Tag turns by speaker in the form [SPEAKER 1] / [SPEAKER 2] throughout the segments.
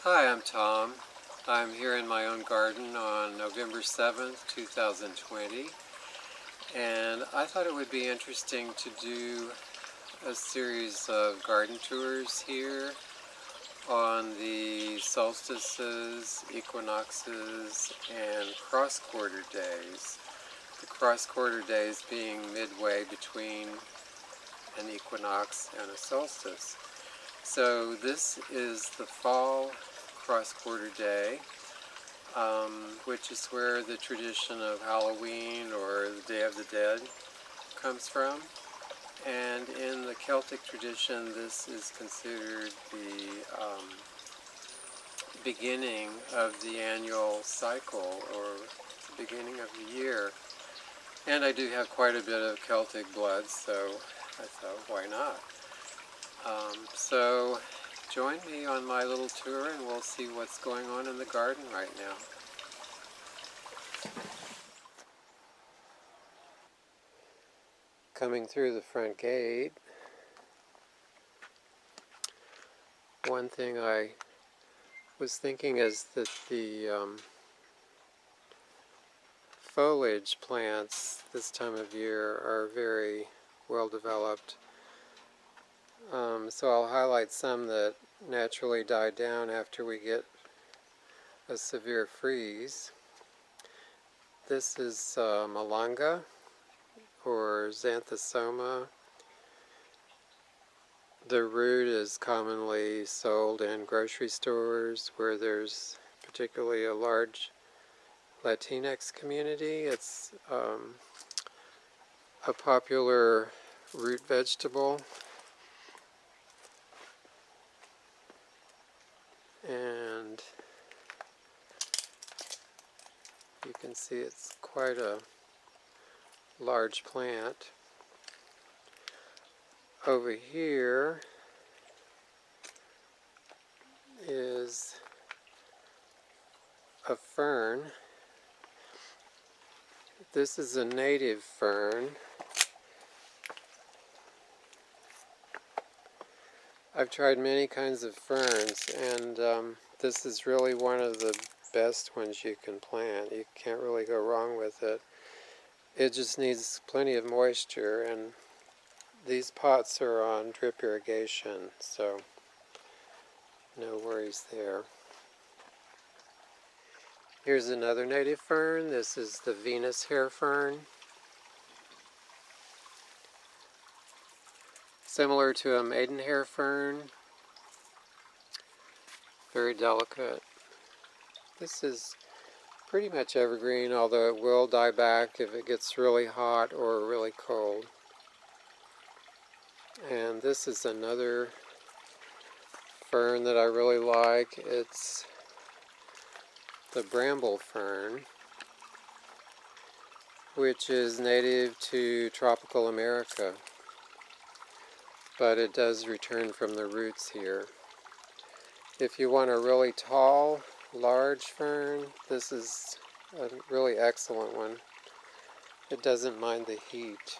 [SPEAKER 1] Hi, I'm Tom. I'm here in my own garden on November 7th, 2020, and I thought it would be interesting to do a series of garden tours here on the solstices, equinoxes, and cross-quarter days. The cross-quarter days being midway between an equinox and a solstice. So this is the fall cross-quarter day, which is where the tradition of Halloween or the Day of the Dead comes from. And in the Celtic tradition, this is considered the beginning of the annual cycle, or the beginning of the year. And I do have quite a bit of Celtic blood, so I thought, why not? So join me on my little tour and we'll see what's going on in the garden right now. Coming through the front gate, one thing I was thinking is that the foliage plants this time of year are very well developed. So I'll highlight some that naturally die down after we get a severe freeze. This is malanga, or xanthosoma. The root is commonly sold in grocery stores where there's particularly a large Latinx community. It's a popular root vegetable. And you can see it's quite a large plant. Over here is a fern. This is a native fern. I've tried many kinds of ferns, and this is really one of the best ones you can plant. You can't really go wrong with it. It just needs plenty of moisture, and these pots are on drip irrigation, so no worries there. Here's another native fern. This is the Venus hair fern. Similar to a maidenhair fern. Very delicate. This is pretty much evergreen, although it will die back if it gets really hot or really cold. And this is another fern that I really like. It's the bramble fern, which is native to tropical America, but it does return from the roots here. If you want a really tall, large fern, this is a really excellent one. It doesn't mind the heat.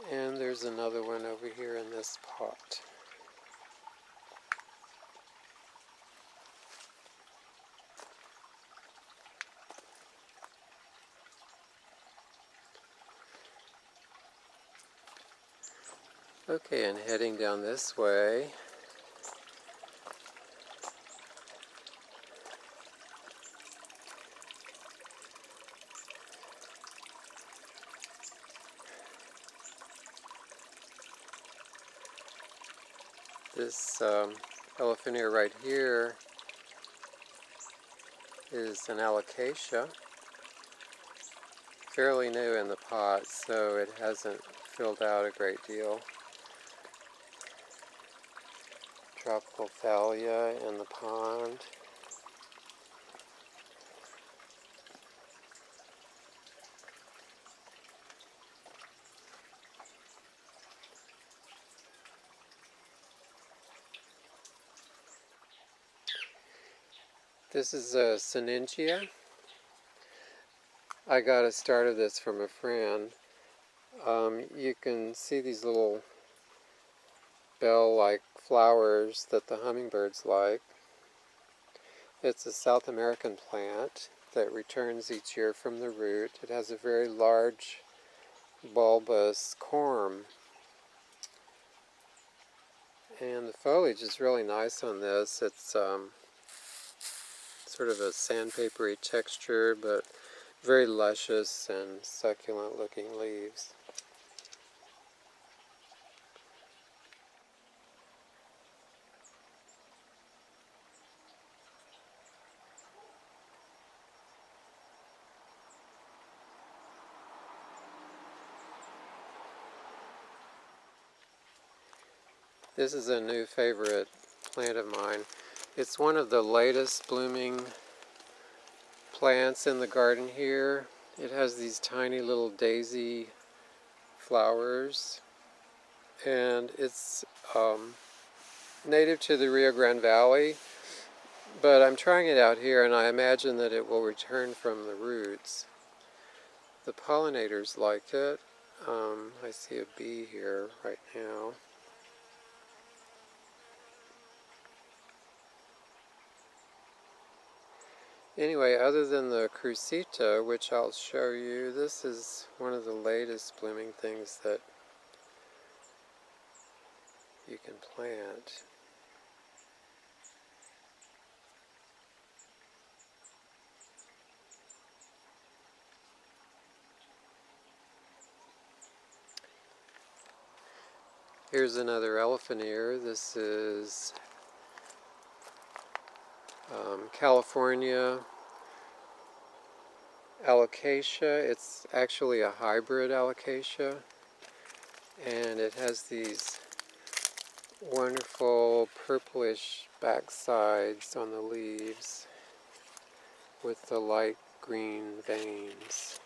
[SPEAKER 1] And there's another one over here in this pot. Okay, and heading down this way, this elephant ear right here is an alocasia, fairly new in the pot, so it hasn't filled out a great deal. Tropical thalia in the pond. This is a Siningia. I got a start of this from a friend. You can see these little bell-like flowers that the hummingbirds like. It's a South American plant that returns each year from the root. It has a very large bulbous corm, and the foliage is really nice on this. It's sort of a sandpapery texture, but very luscious and succulent looking leaves. This is a new favorite plant of mine. It's one of the latest blooming plants in the garden here. It has these tiny little daisy flowers, and it's native to the Rio Grande Valley, but I'm trying it out here, and I imagine that it will return from the roots. The pollinators like it. I see a bee here right now. Anyway, other than the crucita, which I'll show you, this is one of the latest blooming things that you can plant. Here's another elephant ear. This is California alocasia. It's actually a hybrid alocasia, and it has these wonderful purplish backsides on the leaves with the light green veins.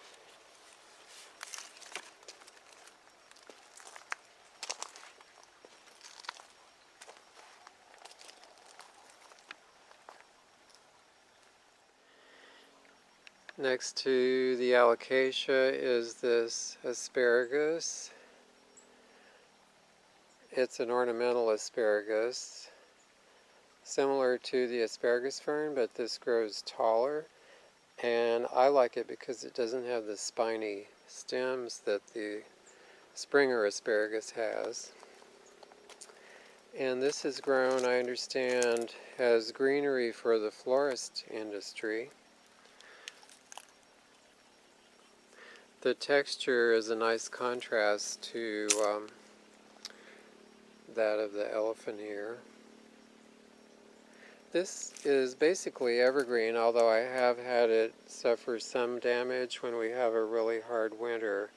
[SPEAKER 1] Next to the alocasia is this asparagus. It's an ornamental asparagus, similar to the asparagus fern, but this grows taller. And I like it because it doesn't have the spiny stems that the Springer asparagus has. And this is grown, I understand, as greenery for the florist industry. The texture is a nice contrast to that of the elephant ear. This is basically evergreen, although I have had it suffer some damage when we have a really hard winter.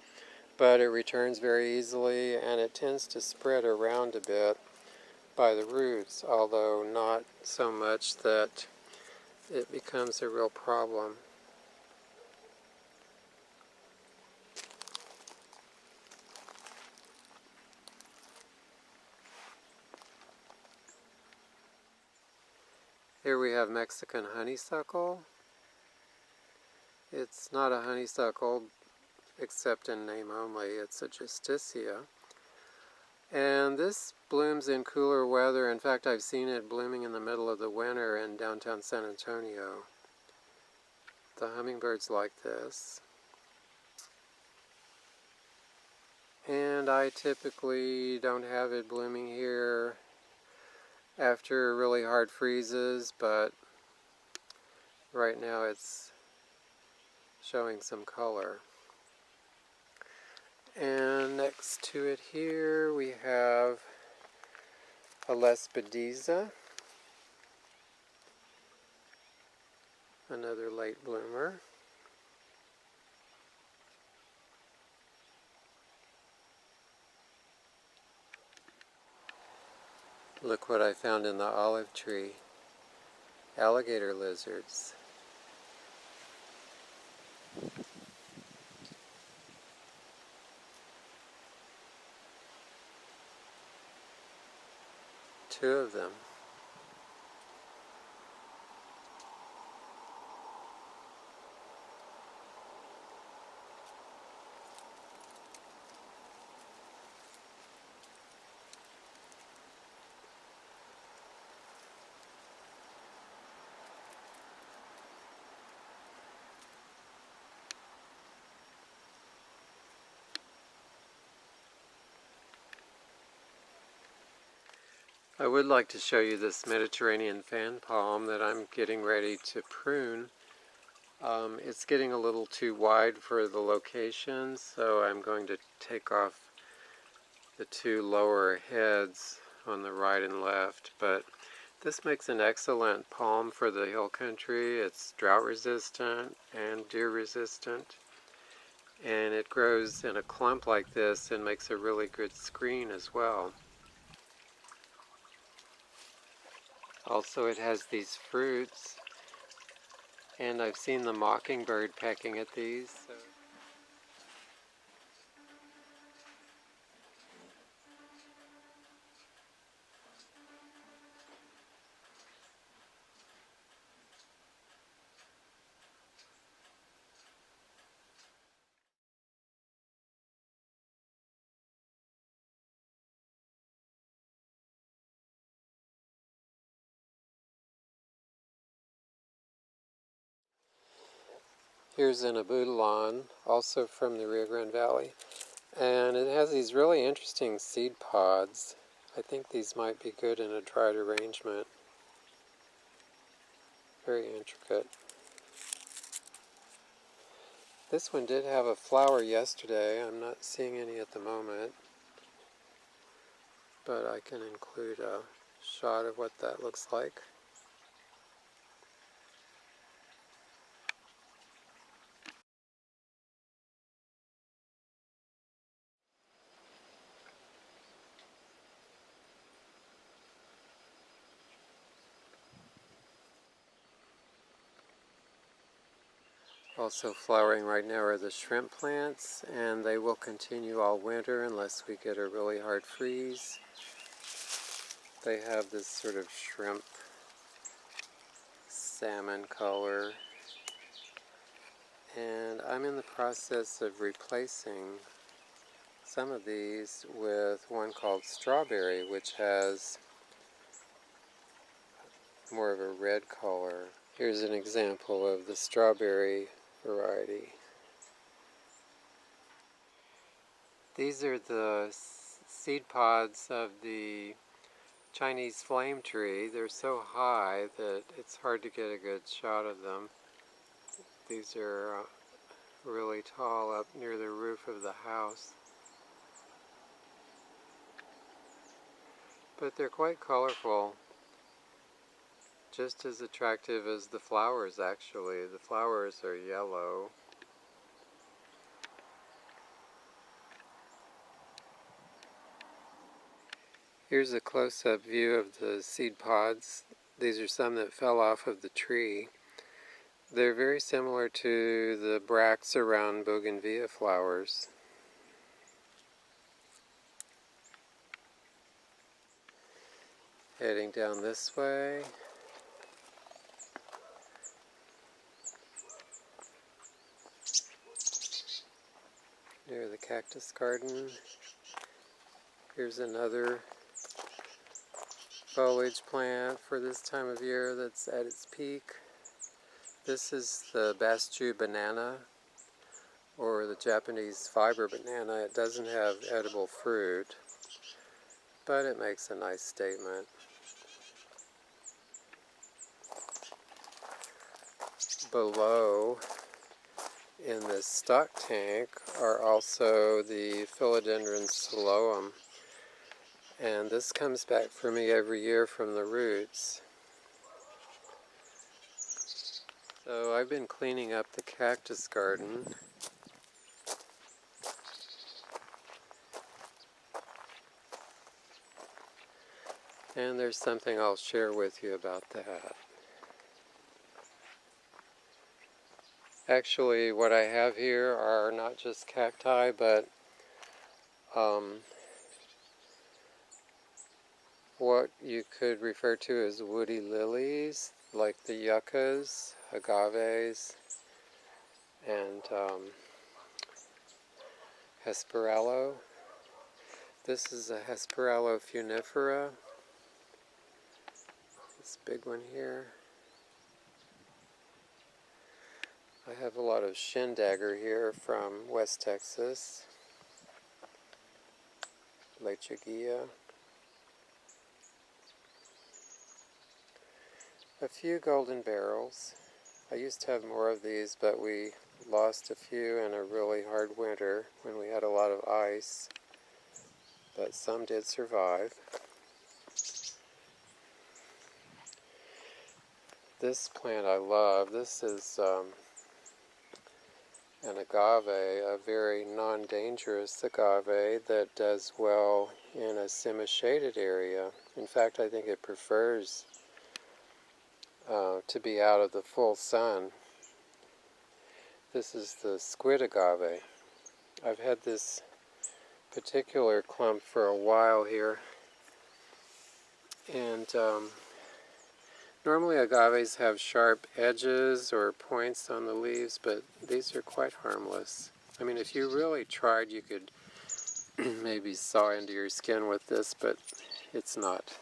[SPEAKER 1] But it returns very easily, and it tends to spread around a bit by the roots, although not so much that it becomes a real problem. Here we have Mexican honeysuckle. It's not a honeysuckle, except in name only. It's a justicia. And this blooms in cooler weather. In fact, I've seen it blooming in the middle of the winter in downtown San Antonio. The hummingbirds like this. And I typically don't have it blooming here after really hard freezes, but right now it's showing some color. And next to it here we have a Lespedeza, another late bloomer. Look what I found in the olive tree. Alligator lizards. Two of them. I would like to show you this Mediterranean fan palm that I'm getting ready to prune. It's getting a little too wide for the location, so I'm going to take off the two lower heads on the right and left, but this makes an excellent palm for the hill country. It's drought resistant and deer resistant, and it grows in a clump like this and makes a really good screen as well. Also, it has these fruits, and I've seen the mockingbird pecking at these. Here's an abutilon, also from the Rio Grande Valley, and it has these really interesting seed pods. I think these might be good in a dried arrangement. Very intricate. This one did have a flower yesterday. I'm not seeing any at the moment, but I can include a shot of what that looks like. Also flowering right now are the shrimp plants, and they will continue all winter unless we get a really hard freeze. They have this sort of shrimp salmon color, and I'm in the process of replacing some of these with one called strawberry, which has more of a red color. Here's an example of the strawberry variety. These are the seed pods of the Chinese flame tree. They're so high that it's hard to get a good shot of them. These are really tall up near the roof of the house. But they're quite colorful. Just as attractive as the flowers, actually. The flowers are yellow. Here's a close-up view of the seed pods. These are some that fell off of the tree. They're very similar to the bracts around bougainvillea flowers. Heading down this way. Near the cactus garden. Here's another foliage plant for this time of year that's at its peak. This is the Basju banana, or the Japanese fiber banana. It doesn't have edible fruit, but it makes a nice statement. Below, in this stock tank, are also the philodendron psiloum, and this comes back for me every year from the roots. So I've been cleaning up the cactus garden. And there's something I'll share with you about that. Actually, what I have here are not just cacti, but what you could refer to as woody lilies, like the yuccas, agaves, and hesperallo. This is a Hesperallo funifera. This big one here. I have a lot of shin-dagger here from West Texas. Lechuguilla. a few golden barrels. I used to have more of these, but we lost a few in a really hard winter when we had a lot of ice, but some did survive. This plant I love. This is an agave, a very non-dangerous agave that does well in a semi-shaded area. In fact, I think it prefers to be out of the full sun. This is the squid agave. I've had this particular clump for a while here, and normally agaves have sharp edges or points on the leaves, but these are quite harmless. I mean, if you really tried, you could maybe saw into your skin with this, but it's not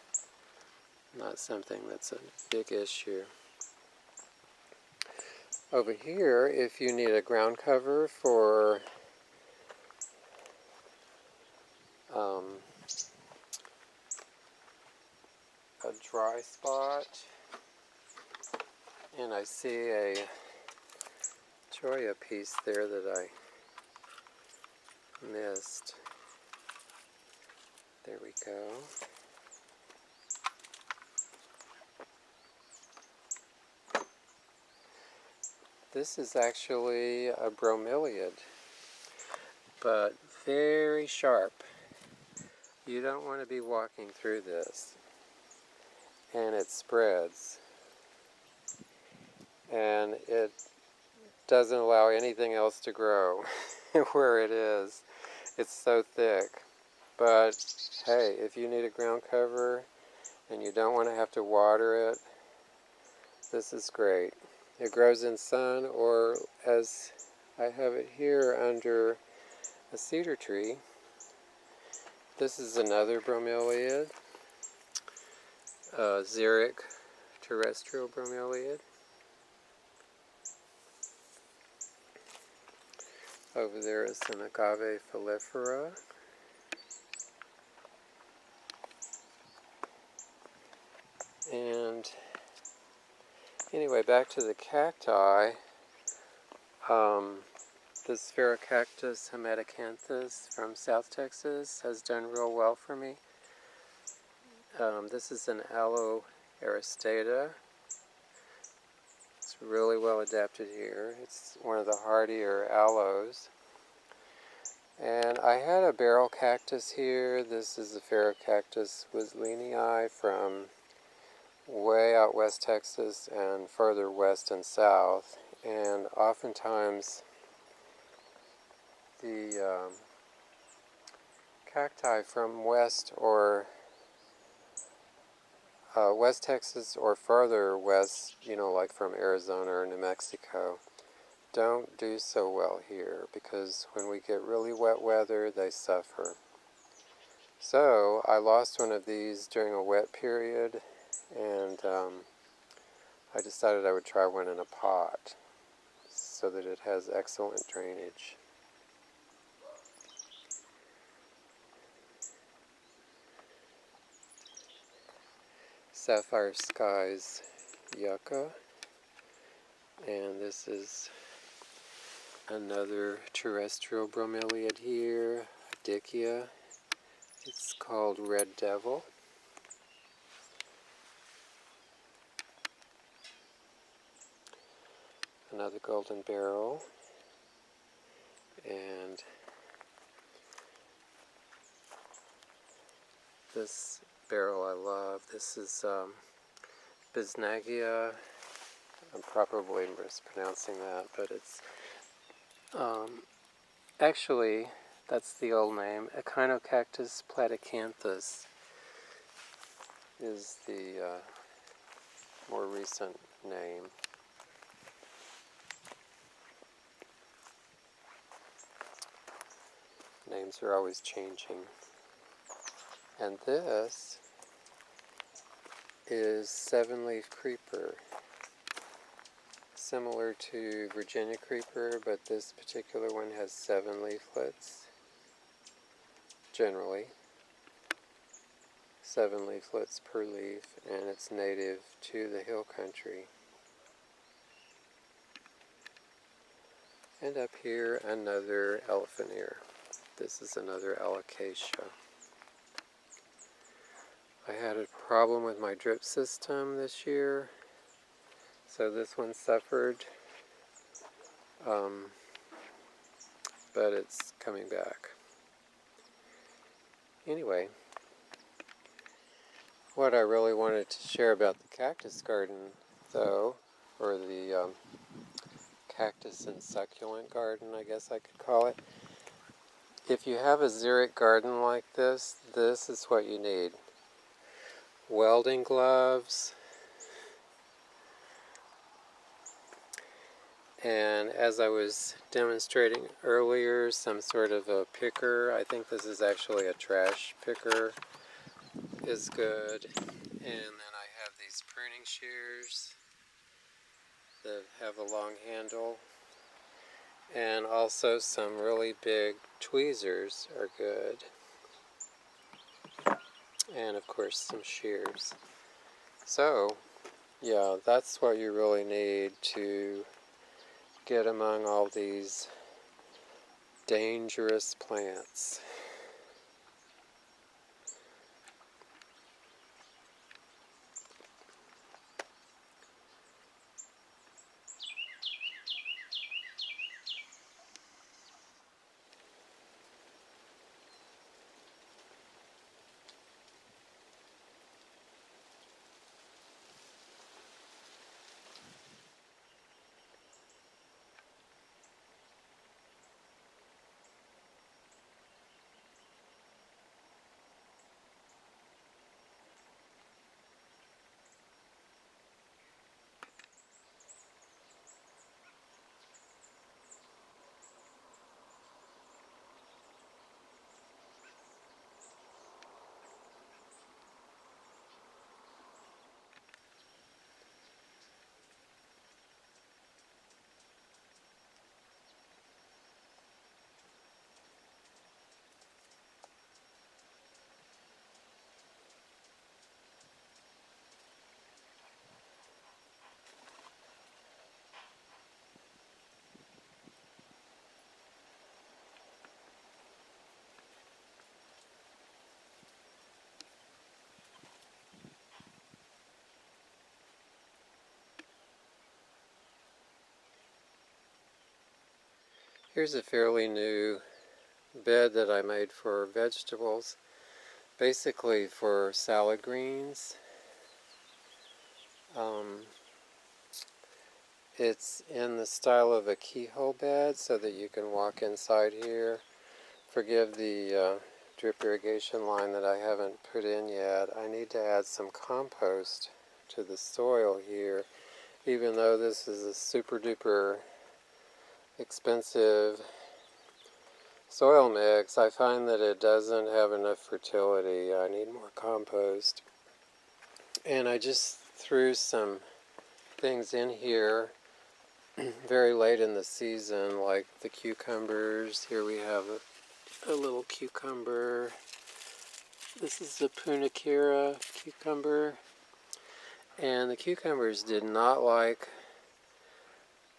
[SPEAKER 1] something that's a big issue. Over here, if you need a ground cover for a dry spot, and I see a Joya piece there that I missed. There we go. This is actually a bromeliad, but very sharp. You don't want to be walking through this. And it spreads. And it doesn't allow anything else to grow where it is. It's so thick. But hey, if you need a ground cover and you don't want to have to water it, this is great. It grows in sun, or as I have it here under a cedar tree. This is another bromeliad, xeric terrestrial bromeliad. Over there is an agave fallifera. And anyway, back to the cacti. This Virgactus hematacanthus from South Texas has done real well for me. This is an aloe aristata. It's really well adapted here. It's one of the hardier aloes. And I had a barrel cactus here. This is the Virgactus wesleyanii from way out west Texas and further west and south. And oftentimes the cacti from west Texas or further west, like from Arizona or New Mexico, don't do so well here because when we get really wet weather, they suffer. So I lost one of these during a wet period, and I decided I would try one in a pot so that it has excellent drainage. Sapphire Skies yucca, and this is another terrestrial bromeliad here, Dickia. It's called Red Devil. Another golden barrel, and this barrel I love. This is Bisnagia. I'm probably mispronouncing that, but it's actually, that's the old name. Echinocactus platycanthus is the more recent name. Names are always changing. And this is seven-leaf creeper, similar to Virginia creeper, but this particular one has 7 leaflets, generally. 7 leaflets per leaf, and it's native to the hill country. And up here, another elephant ear. This is another alocasia. I had a problem with my drip system this year, so this one suffered, but it's coming back. Anyway, what I really wanted to share about the cactus garden, though, or the cactus and succulent garden, I guess I could call it. If you have a xeric garden like this, this is what you need. Welding gloves, and as I was demonstrating earlier, some sort of a picker. I think this is actually a trash picker is good. And then I have these pruning shears that have a long handle, and also some really big tweezers are good, and of course some shears. So yeah, that's what you really need to get among all these dangerous plants. Here's a fairly new bed that I made for vegetables, basically for salad greens. It's in the style of a keyhole bed so that you can walk inside here. Forgive the drip irrigation line that I haven't put in yet. I need to add some compost to the soil here, even though this is a super duper expensive soil mix. I find that it doesn't have enough fertility. I need more compost. And I just threw some things in here very late in the season, like the cucumbers. Here we have a little cucumber. This is the punicura cucumber. And the cucumbers did not like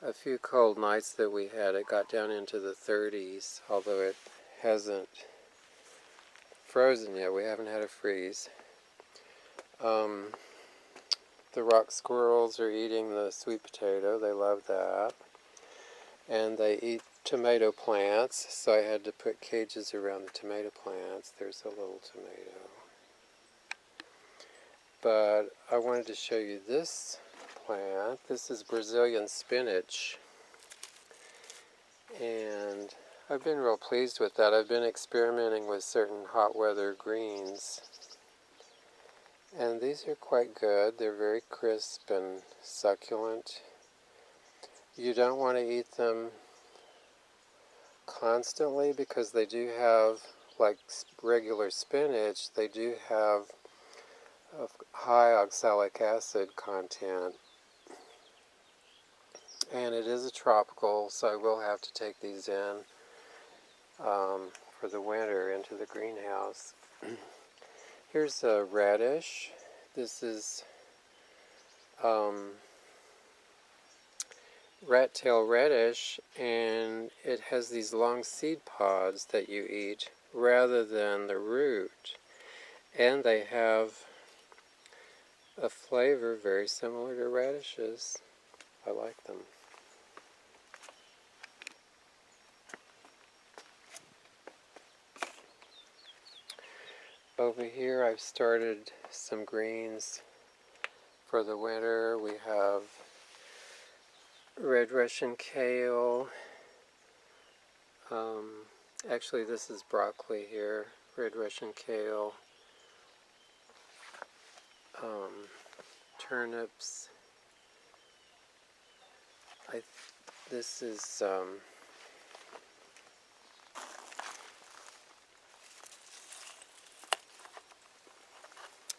[SPEAKER 1] a few cold nights that we had. It got down into the 30s, although it hasn't frozen yet. We haven't had a freeze. The rock squirrels are eating the sweet potato. They love that. And they eat tomato plants, so I had to put cages around the tomato plants. There's a little tomato. But I wanted to show you this plant. This is Brazilian spinach. And I've been real pleased with that. I've been experimenting with certain hot weather greens. And these are quite good. They're very crisp and succulent. You don't want to eat them constantly because they do have, like regular spinach, they do have a high oxalic acid content. And it is a tropical, so I will have to take these in for the winter into the greenhouse. Here's a radish. This is rat-tail radish, and it has these long seed pods that you eat rather than the root. And they have a flavor very similar to radishes. I like them. Over here I've started some greens for the winter. We have red Russian kale. Actually, this is broccoli here. Red Russian kale. Turnips. This is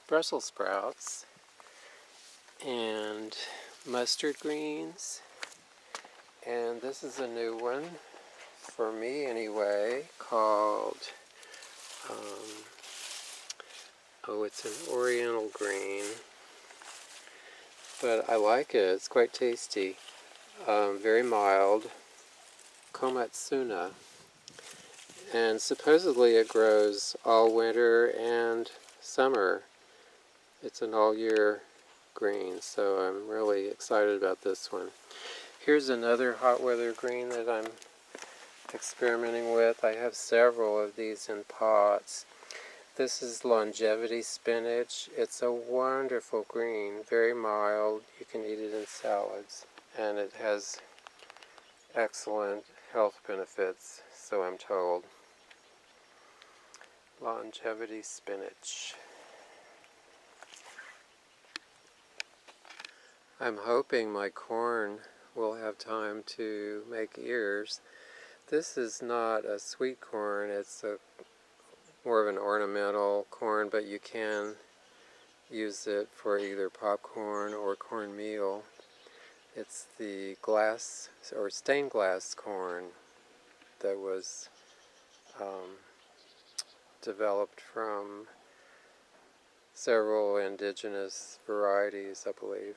[SPEAKER 1] Brussels sprouts and mustard greens. And this is a new one, for me anyway, called, it's an oriental green, but I like it. It's quite tasty. Very mild, komatsuna. And supposedly it grows all winter and summer. It's an all-year green, so I'm really excited about this one. Here's another hot weather green that I'm experimenting with. I have several of these in pots. This is longevity spinach. It's a wonderful green, very mild. You can eat it in salads, and it has excellent health benefits, so I'm told. Longevity spinach. I'm hoping my corn will have time to make ears. This is not a sweet corn, it's more of an ornamental corn, but you can use it for either popcorn or cornmeal. It's the glass or stained glass corn that was developed from several indigenous varieties, I believe.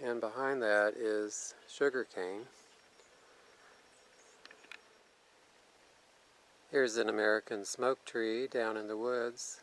[SPEAKER 1] And behind that is sugarcane. Here's an American smoke tree down in the woods.